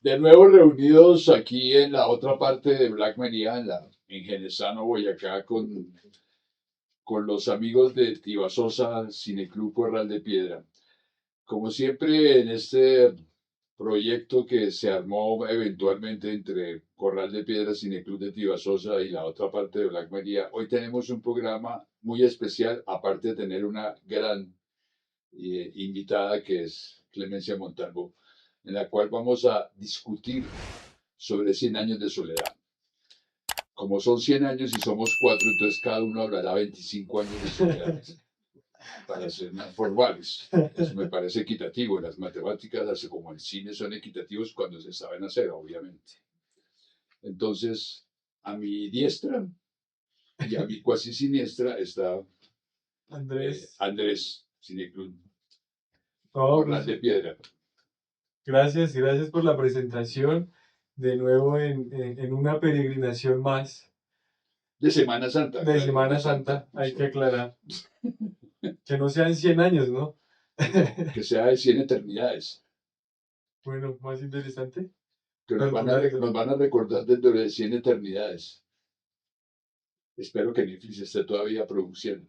De nuevo reunidos aquí en la otra parte de Black Maria, en Genesano, Boyacá, con los amigos de Tibasosa Cineclub Corral de Piedra. Como siempre, en este proyecto que se armó eventualmente entre Corral de Piedra, Cineclub de Tibasosa y la otra parte de Black Maria, hoy tenemos un programa muy especial, aparte de tener una gran invitada que es Clemencia Montalvo, en la cual vamos a discutir sobre 100 años de soledad. Como son 100 años y somos 4, entonces cada uno hablará 25 años de soledad, para ser más formales. Eso me parece equitativo. Las matemáticas, así como el cine, son equitativos cuando se saben hacer, obviamente. Entonces, a mi diestra y a mi cuasi siniestra está Andrés Cineclub, Corral de Piedra. Gracias por la presentación. De nuevo en una peregrinación más. De Semana Santa. De Semana Santa, hay que aclarar. Que no sean 100 años, ¿no? No, que sea de 100 eternidades. Bueno, más interesante. Que nos van a recordar dentro de 100 eternidades. Espero que Netflix esté todavía produciendo.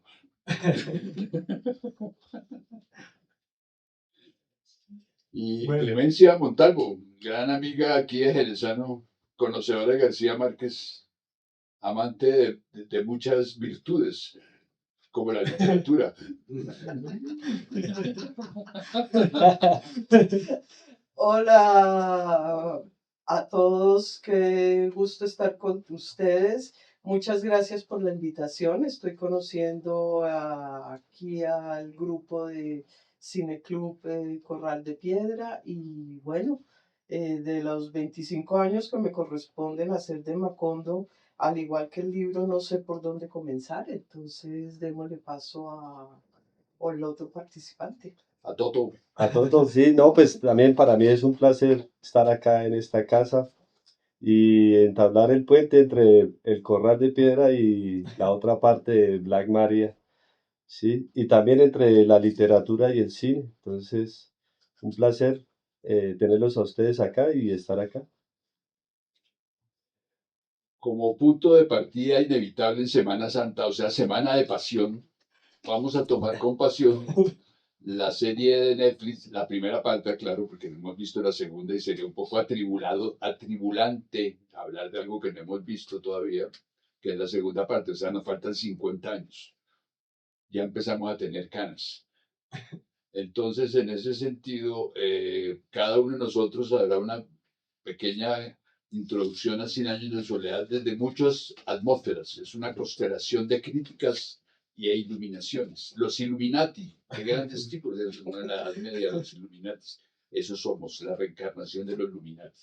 Y bueno, Clemencia Montalvo, gran amiga aquí de Jerezano, conocedora de García Márquez, amante de muchas virtudes, como la literatura. Hola a todos, qué gusto estar con ustedes. Muchas gracias por la invitación. Estoy conociendo aquí al grupo de Cineclub Corral de Piedra y bueno, de los 25 años que me corresponden hacer de Macondo, al igual que el libro, no sé por dónde comenzar, entonces démosle paso al otro participante. A Toto. A todos, sí, no, pues también para mí es un placer estar acá en esta casa y entablar el puente entre el Corral de Piedra y la otra parte de Black Maria, sí, y también entre la literatura y el cine. Entonces, un placer tenerlos a ustedes acá y estar acá. Como punto de partida inevitable en Semana Santa, o sea, Semana de Pasión, vamos a tomar con pasión la serie de Netflix, la primera parte, claro, porque no hemos visto la segunda y sería un poco atribulante hablar de algo que no hemos visto todavía, que es la segunda parte, o sea, nos faltan 50 años. Ya empezamos a tener canas. Entonces, en ese sentido, cada uno de nosotros hará una pequeña introducción a 100 años de soledad desde muchas atmósferas. Es una constelación de críticas e iluminaciones. Los Illuminati, qué grandes tipos de la Edad Media, los Illuminati. Esos somos, la reencarnación de los Illuminati.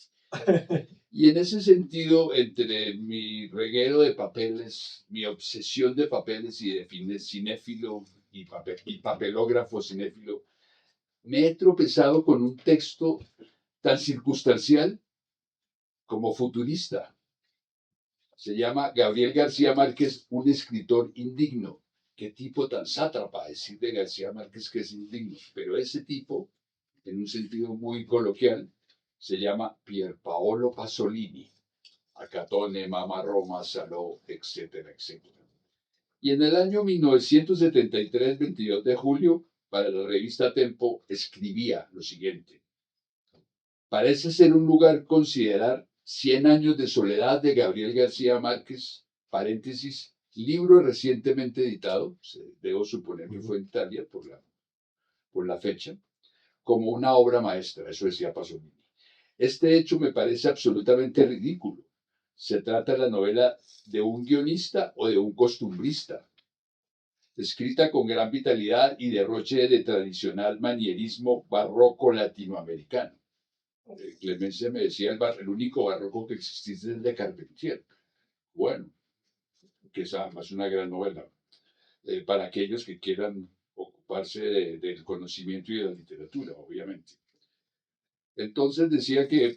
Y en ese sentido, entre mi reguero de papeles, mi obsesión de papeles y de cinéfilo y papelógrafo cinéfilo, me he tropezado con un texto tan circunstancial como futurista. Se llama Gabriel García Márquez, un escritor indigno. Qué tipo tan sátrapa decir de García Márquez que es indigno. Pero ese tipo, en un sentido muy coloquial, se llama Pierpaolo Pasolini. Acatone, Mama Roma, Saló, etcétera, etcétera. Y en el año 1973, 22 de julio, para la revista Tempo, escribía lo siguiente. Parece ser un lugar considerar 100 años de soledad de Gabriel García Márquez, paréntesis, libro recientemente editado, debo suponer que fue en Italia por la fecha, como una obra maestra, eso decía Pasolini. Este hecho me parece absolutamente ridículo. Se trata de la novela de un guionista o de un costumbrista, escrita con gran vitalidad y derroche de tradicional manierismo barroco latinoamericano. Clemencia me decía el único barroco que existe es el de Carpentier. Bueno, que es además una gran novela para aquellos que quieran ocuparse del conocimiento y de la literatura, obviamente. Entonces decía que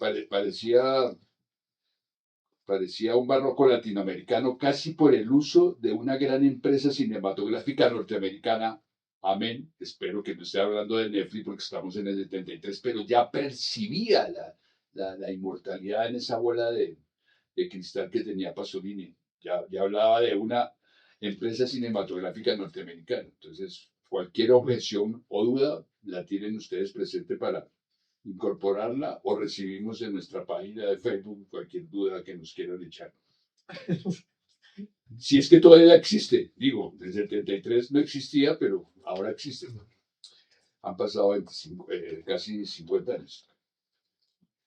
parecía un barroco latinoamericano casi por el uso de una gran empresa cinematográfica norteamericana. Amén. Espero que no esté hablando de Netflix porque estamos en el 73, pero ya percibía la inmortalidad en esa bola de cristal que tenía Pasolini. Ya hablaba de una empresa cinematográfica norteamericana. Entonces, cualquier objeción o duda la tienen ustedes presente para incorporarla o recibimos en nuestra página de Facebook cualquier duda que nos quieran echar. Si es que todavía existe, digo, en el 73 no existía, pero ahora existe. Han pasado 25, casi 50 años.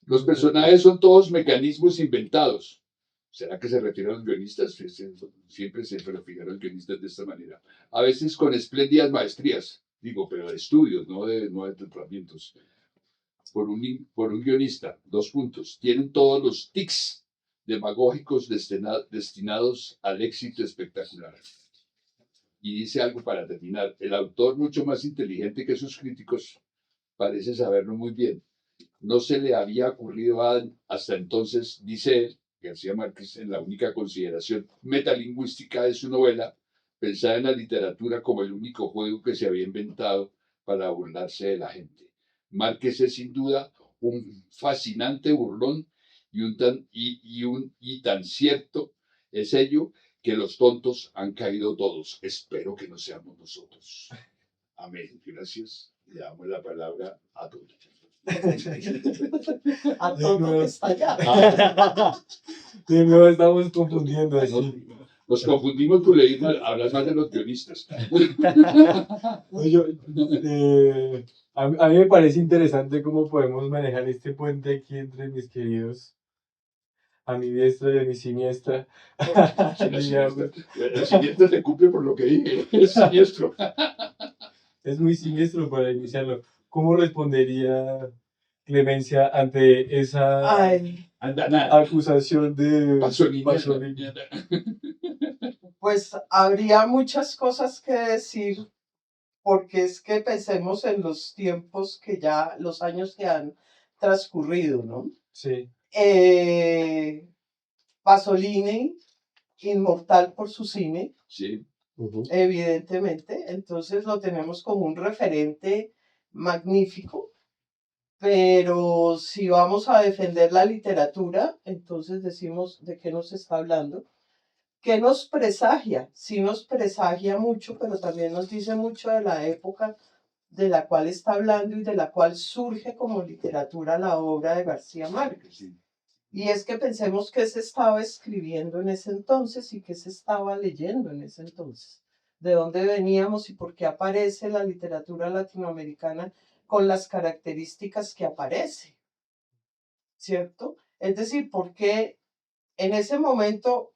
Los personajes son todos mecanismos inventados. ¿Será que se refieren a los guionistas? Siempre se refieren a los guionistas de esta manera. A veces con espléndidas maestrías, digo, pero de estudios, no de tratamientos. Por un guionista, 2 puntos. Tienen todos los tics demagógicos destinados al éxito espectacular. Y dice algo para terminar. El autor, mucho más inteligente que sus críticos, parece saberlo muy bien. No se le había ocurrido hasta entonces, dice él, García Márquez, en la única consideración metalingüística de su novela, pensar en la literatura como el único juego que se había inventado para burlarse de la gente. Márquez es sin duda un fascinante burlón y tan cierto es ello que los tontos han caído todos. Espero que no seamos nosotros. Amén. Gracias. Le damos la palabra a todos. A todo que está allá. De nuevo estamos confundiendo así. Nos confundimos por hablar más de los guionistas. No, a mí me parece interesante cómo podemos manejar este puente aquí entre mis queridos, a mi diestra y a mi siniestra. Digamos. El siniestro se cumple por lo que dije. Es siniestro. Es muy siniestro para iniciarlo. ¿Cómo respondería Clemencia ante esa Ay, acusación de Pasolini? pues habría muchas cosas que decir, porque es que pensemos en los tiempos los años que han transcurrido, ¿no? Sí, Pasolini, inmortal por su cine, Sí. evidentemente, entonces lo tenemos como un referente magnífico, pero si vamos a defender la literatura, entonces decimos de qué nos está hablando. ¿Qué nos presagia? Sí nos presagia mucho, pero también nos dice mucho de la época de la cual está hablando y de la cual surge como literatura la obra de García Márquez. Sí. Y es que pensemos qué se estaba escribiendo en ese entonces y qué se estaba leyendo en ese entonces. De dónde veníamos y por qué aparece la literatura latinoamericana con las características que aparece, ¿cierto? Es decir, por qué en ese momento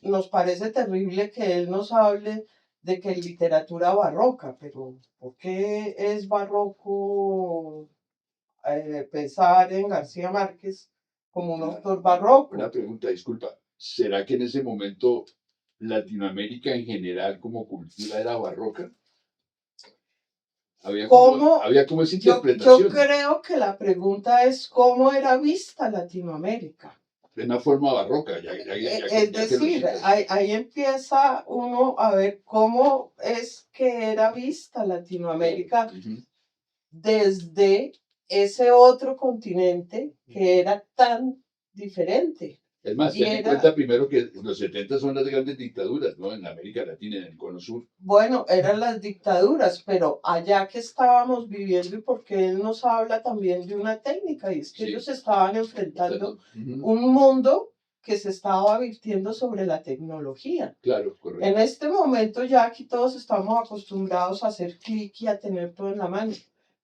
nos parece terrible que él nos hable de que literatura barroca, pero ¿por qué es barroco pensar en García Márquez como un autor barroco? Una pregunta, disculpa. ¿Será que en ese momento Latinoamérica en general como cultura era barroca? Había como esa Yo interpretación. creo que la pregunta es cómo era vista Latinoamérica. De una forma barroca. Es decir, ahí empieza uno a ver cómo es que era vista Latinoamérica desde ese otro continente que era tan diferente. Es más, ten en cuenta primero que los 70 son las grandes dictaduras, ¿no? En América Latina, en el Cono Sur. Bueno, eran las dictaduras, pero allá que estábamos viviendo, y porque él nos habla también de una técnica, y es que ellos estaban enfrentando un mundo que se estaba virtiendo sobre la tecnología. Claro, correcto. En este momento ya aquí todos estamos acostumbrados a hacer clic y a tener todo en la mano,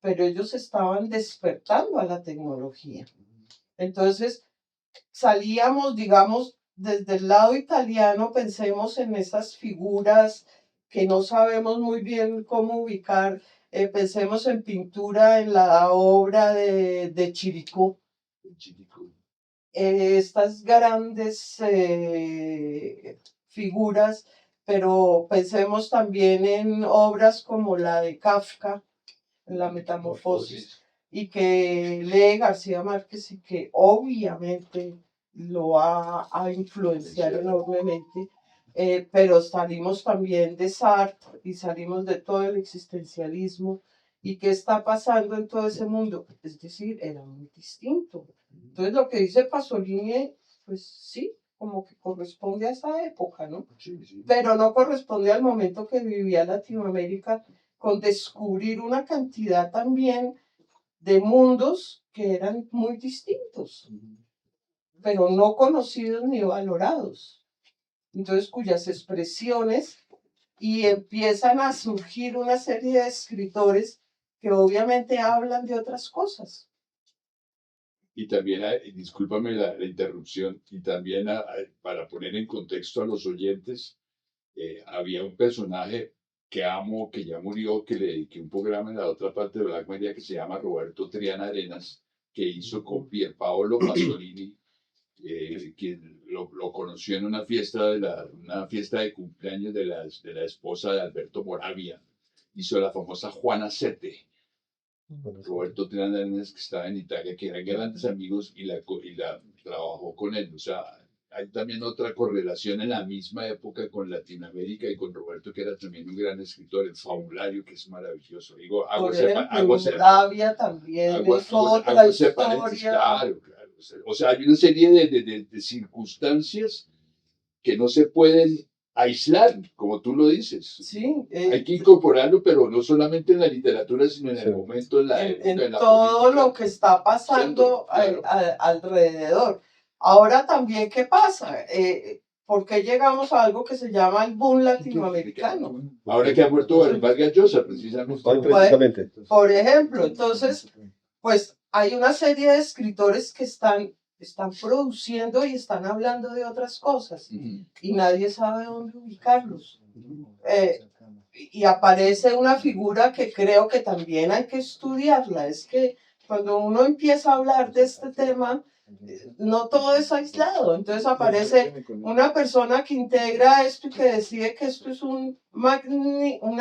pero ellos estaban despertando a la tecnología. Entonces, salíamos, digamos, desde el lado italiano, pensemos en esas figuras que no sabemos muy bien cómo ubicar, pensemos en pintura, en la obra de Chirico. Estas grandes figuras, pero pensemos también en obras como la de Kafka, La Metamorfosis, y que lee García Márquez y que obviamente lo va a influenciar enormemente, pero salimos también de Sartre y salimos de todo el existencialismo y qué está pasando en todo ese mundo. Es decir, era muy distinto. Entonces lo que dice Pasolini, pues sí, como que corresponde a esa época, ¿no? Sí, sí. Pero no corresponde al momento que vivía Latinoamérica, con descubrir una cantidad también de mundos que eran muy distintos, pero no conocidos ni valorados. Entonces, cuyas expresiones y empiezan a surgir una serie de escritores que obviamente hablan de otras cosas. Y también, discúlpame la interrupción, y también para poner en contexto a los oyentes, había un personaje que amo, que ya murió, que le dediqué un programa en la otra parte de Black Maria que se llama Roberto Triana Arenas, que hizo con Pierpaolo Pasolini, quien lo conoció en una fiesta de cumpleaños de la esposa de Alberto Moravia. Hizo la famosa Juana Sete. Roberto Triana Arenas, que estaba en Italia, que eran grandes amigos y la trabajó con él. O sea, hay también otra correlación en la misma época con Latinoamérica y con Roberto, que era también un gran escritor, el fabulario, que es maravilloso. Digo, Por ejemplo, Moravia también es otra historia. Claro, claro. O sea, hay una serie de circunstancias que no se pueden aislar, como tú lo dices. Sí, hay que incorporarlo, pero no solamente en la literatura, sino en el momento, en la época, en en la todo política. lo que está pasando Claro. alrededor. Ahora también, ¿qué pasa? ¿Por qué llegamos a algo que se llama el boom latinoamericano? Ahora que ha muerto Vargas Llosa, precisamente. Hoy precisamente. Por ejemplo, entonces, pues hay una serie de escritores que están produciendo y están hablando de otras cosas y nadie sabe dónde ubicarlos. Y aparece una figura que creo que también hay que estudiarla. Es que cuando uno empieza a hablar de este tema, no todo es aislado. Entonces aparece una persona que integra esto y que decide que esto es una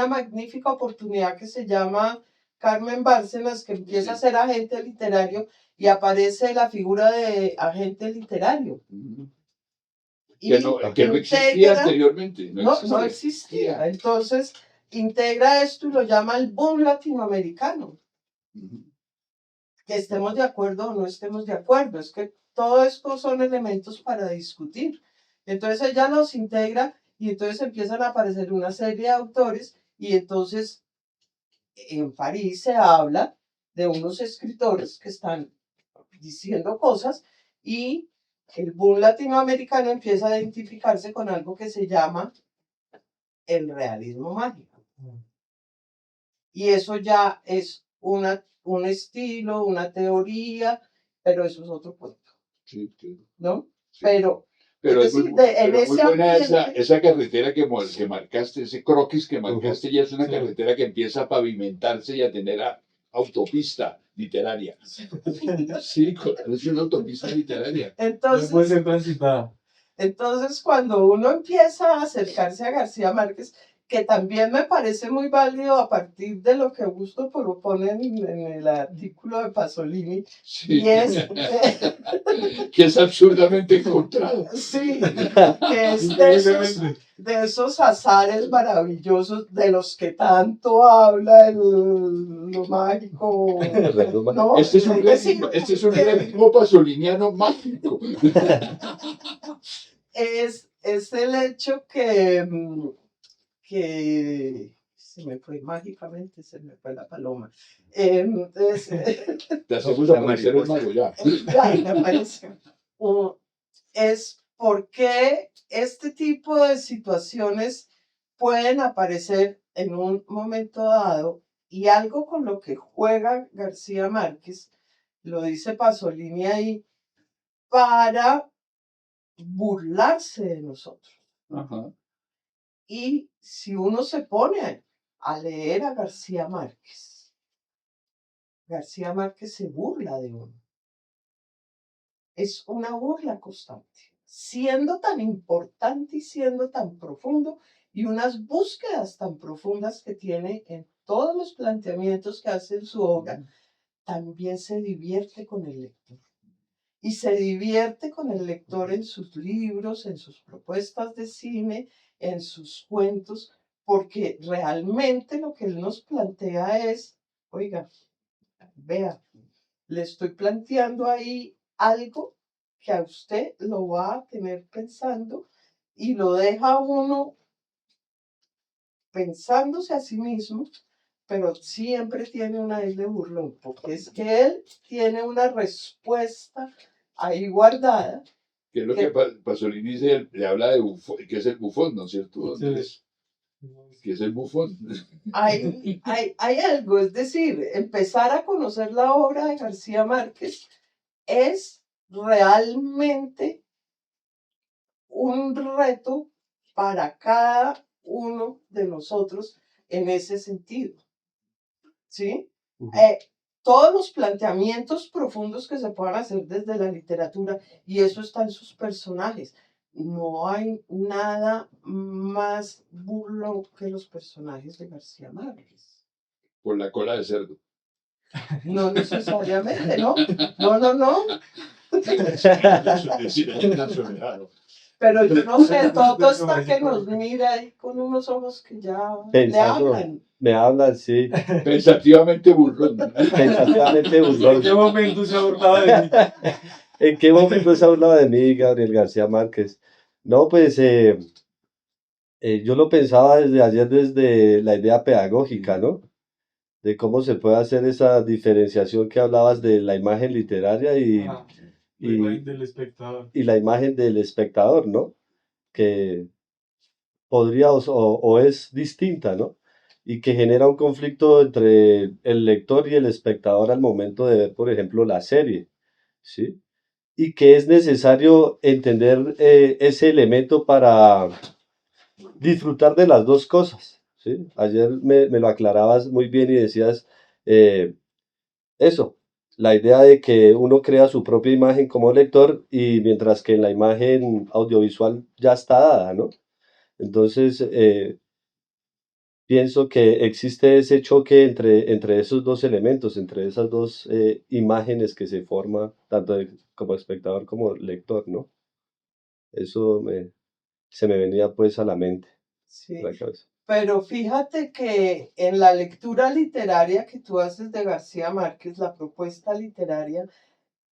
magnífica oportunidad, que se llama Carmen Bárcenas, que empieza a ser agente literario y aparece la figura de agente literario. Que no existía anteriormente. No existía. Entonces integra esto y lo llama el boom latinoamericano. Que estemos de acuerdo o no estemos de acuerdo, es que todo esto son elementos para discutir. Entonces ella los integra y entonces empiezan a aparecer una serie de autores y entonces en París se habla de unos escritores que están diciendo cosas y el boom latinoamericano empieza a identificarse con algo que se llama el realismo mágico. Y eso ya es un estilo, una teoría, pero eso es otro cuento. Sí, sí. ¿No? Sí. Pero es muy buena esa carretera que marcaste, ese croquis que marcaste, ya es una carretera que empieza a pavimentarse y a tener autopista literaria. Sí, es una autopista literaria. Entonces, puede ser transitada. Entonces, cuando uno empieza a acercarse a García Márquez, que también me parece muy válido a partir de lo que Augusto propone en el artículo de Pasolini, sí. Y es, que es absurdamente encontrado. Sí, que es de esos azares maravillosos de los que tanto habla lo mágico. ¿No? Este es un realismo pasoliniano mágico. Es el hecho que se me fue mágicamente, se me fue la paloma. Te hacemos aparecer el mago ya. Ay, me parece. Es porque este tipo de situaciones pueden aparecer en un momento dado y algo con lo que juega García Márquez, lo dice Pasolini ahí, para burlarse de nosotros. Ajá. Y si uno se pone a leer a García Márquez se burla de uno. Es una burla constante, siendo tan importante y siendo tan profundo, y unas búsquedas tan profundas que tiene en todos los planteamientos que hace en su obra, también se divierte con el lector. Y se divierte con el lector en sus libros, en sus propuestas de cine, en sus cuentos, porque realmente lo que él nos plantea es, oiga, vea, le estoy planteando ahí algo que a usted lo va a tener pensando y lo deja a uno pensándose a sí mismo, pero siempre tiene una I de burlón, porque es que él tiene una respuesta ahí guardada. Que es lo que- que Pasolini dice, le habla de bufón, que es el bufón, ¿no es cierto, Sí. Andrés? Que es el bufón. hay algo, es decir, empezar a conocer la obra de García Márquez es realmente un reto para cada uno de nosotros en ese sentido, ¿sí? Ujú. Todos los planteamientos profundos que se puedan hacer desde la literatura, y eso está en sus personajes. No hay nada más burlo que los personajes de García Márquez. Por la cola de cerdo. No necesariamente, ¿no? No. Pero yo no sé, todo está que nos mira ahí con unos ojos que ya le Pensando, hablan. me hablan, sí, Pensativamente burlón. pensativamente ¿En burlón. qué momento se ha burlado de mí? ¿En qué momento se ha hablado de mí, Gabriel García Márquez? No, pues yo lo pensaba desde ayer, desde la idea pedagógica, ¿no? De cómo se puede hacer esa diferenciación que hablabas de la imagen literaria La y, imagen del espectador. y la imagen del espectador, ¿no? Que podría o es distinta, ¿no? Y que genera un conflicto entre el lector y el espectador al momento de ver, por ejemplo, la serie, ¿sí? Y que es necesario entender ese elemento para disfrutar de las dos cosas, ¿sí? Ayer me lo aclarabas muy bien y decías eh, eso, la idea de que uno crea su propia imagen como lector y mientras que en la imagen audiovisual ya está dada, ¿no? Entonces, pienso que existe ese choque entre esos dos elementos, entre esas dos imágenes que se forman, tanto como espectador como lector, ¿no? Eso se me venía pues a la mente, a Sí. la cabeza. Pero fíjate que en la lectura literaria que tú haces de García Márquez, la propuesta literaria,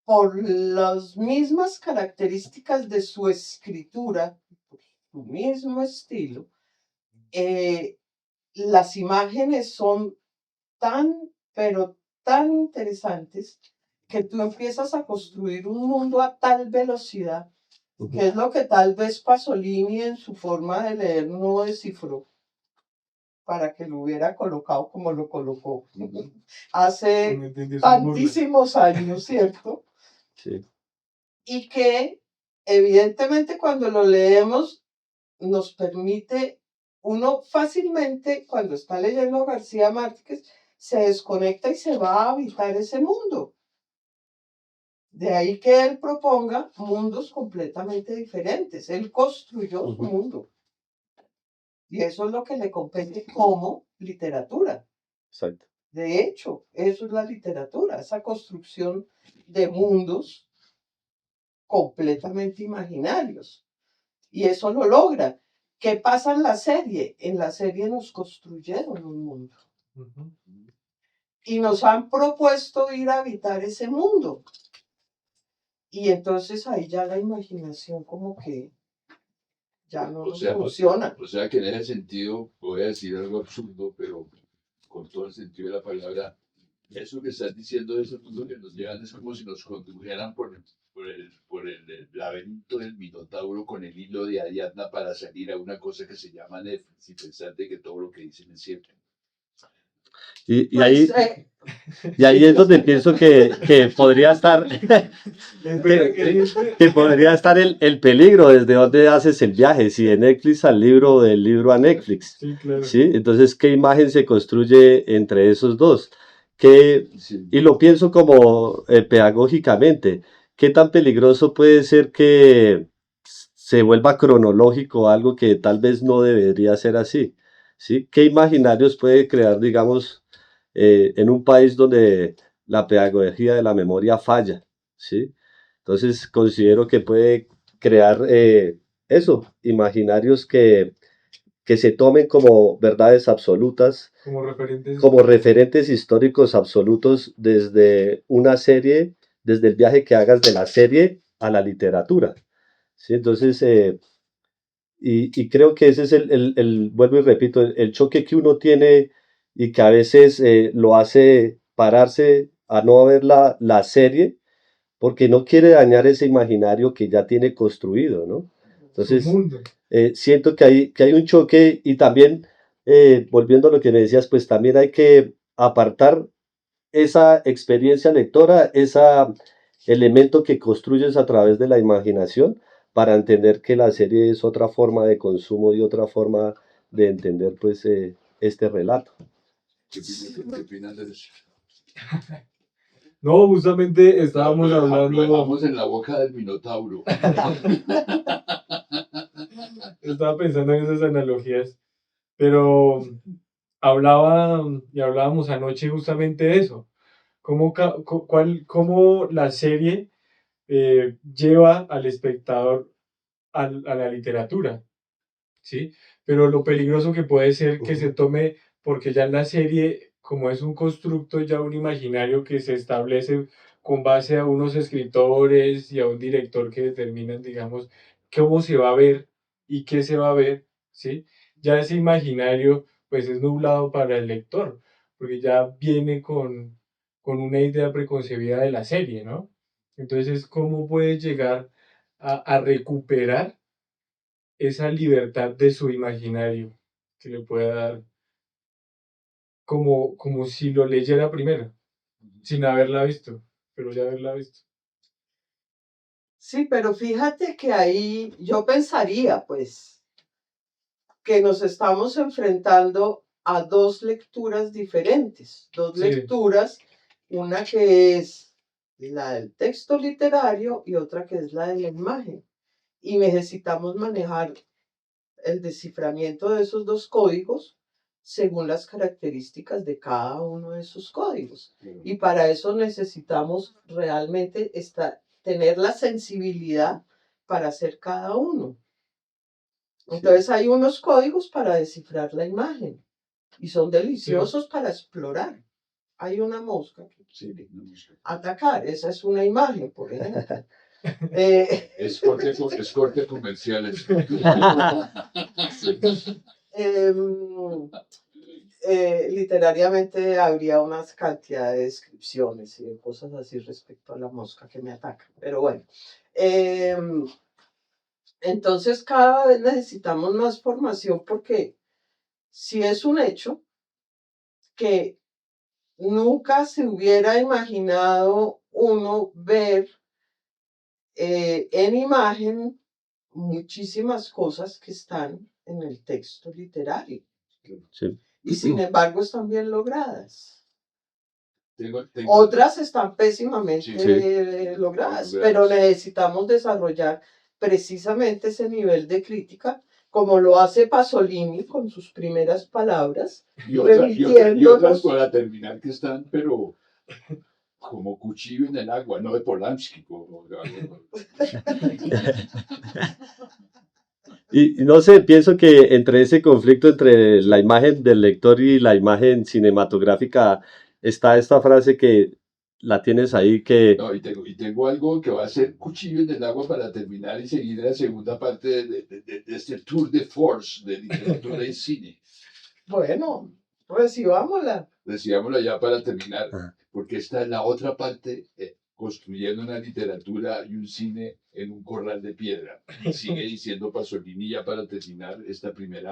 por las mismas características de su escritura, por su mismo estilo, las imágenes son tan, pero tan interesantes que tú empiezas a construir un mundo a tal velocidad, que es lo que tal vez Pasolini en su forma de leer no descifró para que lo hubiera colocado como lo colocó hace No entendí su burla. tantísimos años, ¿cierto? Sí, Y que evidentemente cuando lo leemos nos permite, uno fácilmente cuando está leyendo a García Márquez se desconecta y se va a habitar ese mundo. De ahí que él proponga mundos completamente diferentes. Él construyó su mundo. Y eso es lo que le compete como literatura. exacto. De hecho, eso es la literatura, esa construcción de mundos completamente imaginarios. Y eso lo logra. ¿Qué pasa en la serie? En la serie nos construyeron un mundo. Ujú. Y nos han propuesto ir a habitar ese mundo. Y entonces ahí ya la imaginación como que ya no nos funciona. O sea que en ese sentido, voy a decir algo absurdo, pero con todo el sentido de la palabra, eso que estás diciendo de ese mundo que nos llevan es como si nos condujeran por el laberinto del Minotauro con el hilo de Ariadna para salir a una cosa que se llama Netflix y pensar de que todo lo que dicen es cierto. Y Pues, ahí es donde pienso que podría estar, Espera, que podría estar el peligro desde donde haces el viaje, si de Netflix al libro o del libro a Netflix. Sí, claro. ¿Sí? Entonces, ¿qué imagen se construye entre esos dos? Sí. Y lo pienso como pedagógicamente, ¿qué tan peligroso puede ser que se vuelva cronológico algo que tal vez no debería ser así? ¿Sí? ¿Qué imaginarios puede crear, digamos, en un país donde la pedagogía de la memoria falla? ¿Sí? Entonces, considero que puede crear imaginarios que se tomen como verdades absolutas, como referentes históricos absolutos desde una serie, desde el viaje que hagas de la serie a la literatura. ¿Sí? Entonces, y creo que ese es vuelvo y repito, el choque que uno tiene y que a veces lo hace pararse a no ver la serie porque no quiere dañar ese imaginario que ya tiene construido, ¿no? Entonces, siento que hay un choque y también, volviendo a lo que me decías, pues también hay que apartar esa experiencia lectora, ese elemento que construyes a través de la imaginación para entender que la serie es otra forma de consumo y otra forma de entender pues este relato. ¿Qué opinan de eso? No, justamente estábamos hablando. Estamos en la boca del Minotauro. Estaba pensando en esas analogías, pero hablábamos anoche justamente de eso. Cómo la serie lleva al espectador a la literatura, ¿sí? Pero lo peligroso que puede ser que se tome, porque ya en la serie, como es un constructo, ya un imaginario que se establece con base a unos escritores y a un director que determinan, digamos, cómo se va a ver y qué se va a ver, ¿sí? Ya ese imaginario, pues es nublado para el lector, porque ya viene con una idea preconcebida de la serie, ¿no? Entonces, ¿cómo puede llegar a recuperar esa libertad de su imaginario que le pueda dar como si lo leyera primero, sin haberla visto, pero ya haberla visto? Sí, pero fíjate que ahí yo pensaría, pues, que nos estamos enfrentando a dos lecturas diferentes, dos lecturas, una que es la del texto literario y otra que es la de la imagen. Y necesitamos manejar el desciframiento de esos dos códigos según las características de cada uno de esos códigos. Y para eso necesitamos realmente tener la sensibilidad para hacer cada uno. Entonces hay unos códigos para descifrar la imagen y son deliciosos para explorar. Hay una mosca. Atacar, esa es una imagen, por ejemplo. Es corte comercial. Literariamente habría unas cantidad de descripciones y de cosas así respecto a la mosca que me ataca. Pero bueno, entonces cada vez necesitamos más formación porque si es un hecho que nunca se hubiera imaginado uno ver en imagen muchísimas cosas que están en el texto literario. Sí. Y sin embargo están bien logradas. Otras están pésimamente logradas, pero necesitamos desarrollar precisamente ese nivel de crítica, como lo hace Pasolini con sus primeras palabras. Y otras para terminar que están, pero como cuchillo en el agua, no de Polanski. Y no sé, pienso que entre ese conflicto entre la imagen del lector y la imagen cinematográfica está esta frase que la tienes ahí que... No, y tengo algo que va a ser cuchillo en el agua para terminar y seguir la segunda parte de este tour de force de literatura y cine. Bueno, recibámosla. Recibámosla ya para terminar, porque esta es la otra parte, construyendo una literatura y un cine en un corral de piedra. Sigue diciendo Pasolini ya para terminar este primer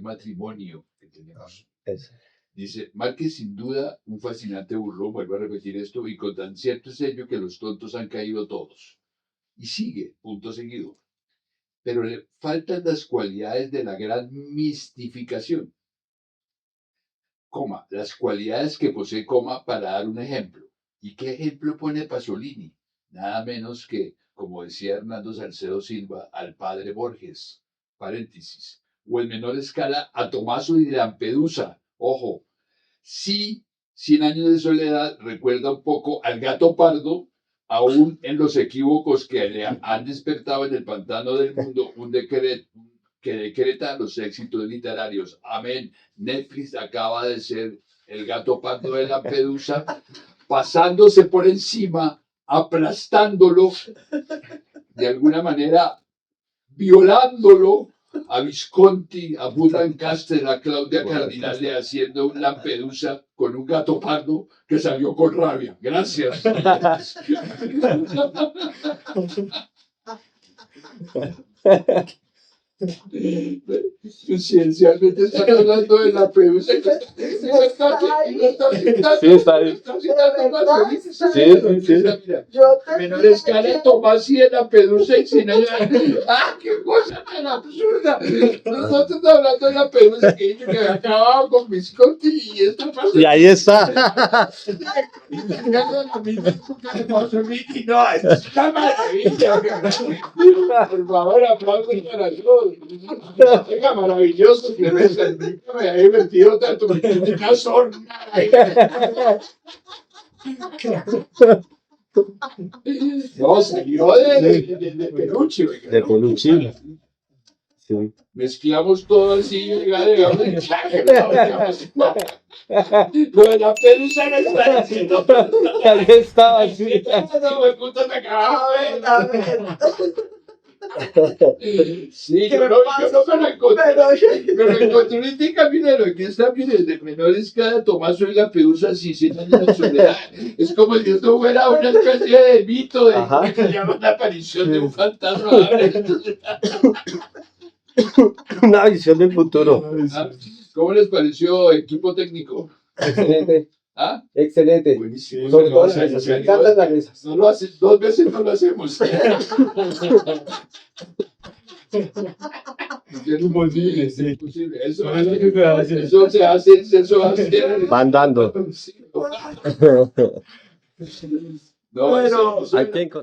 matrimonio que tenemos. Dice, Márquez sin duda un fascinante burlón, vuelvo a repetir esto, y con tan cierto sello que los tontos han caído todos. Y sigue, punto seguido. Pero le faltan las cualidades de la gran mistificación. Coma, las cualidades que posee Coma para dar un ejemplo. ¿Y qué ejemplo pone Pasolini? Nada menos que, como decía Hernando Salcedo Silva, al padre Borges, paréntesis, o en menor escala a Tomaso y de Lampedusa, ojo, sí, 100 años de soledad recuerda un poco al gato pardo, aún en los equívocos que le han despertado en el pantano del mundo un que decreta los éxitos literarios. Amén. Netflix acaba de ser el gato pardo de Lampedusa, pasándose por encima, aplastándolo, de alguna manera violándolo a Visconti, a Bud Lancaster, a Claudia Cardinale, haciendo un Lampedusa con un gato pardo que salió con rabia. Gracias. Ciencialmente están hablando de la Lampedusa. Sí, está ahí. Sí. Menor escala, Tomás y de Lampedusa y sin ella. ¡Ah, qué cosa tan absurda! Nosotros hablando de Lampedusa que dice que había acabado con Visconti y esta pasa. Y ahí está. No, es una maravilla. Por favor, aplausos para todos. Venga, maravilloso, Clemente. Nunca me había divertido tanto. Me quedé una sorna. No, salió de Peluche. De Colucci. Sí. Mezclamos todo así, digamos, lo de la pelusa no está diciendo. Ahí estaba así. No, me puta, me acababa de ver. Sí, yo no me lo encontré. Me lo encontré ahorita en Caminero. Aquí está, mire, de menor escala, Tomaso y la Pedusa, sí, 100 años de soledad. Es como si esto fuera una especie de mito de que se llama la aparición de un fantasma. Una visión del futuro. ¿Cómo les pareció, equipo técnico? Excelente, ¿Ah? excelente. Buenísimo. Sobre todo No, las risas, me encantan las risas. no lo haces, 2 veces no lo hacemos. Es Imposible, sí. imposible. Eso Se hace. eso se hace. Van dando. Sí. No, Bueno, eso- I think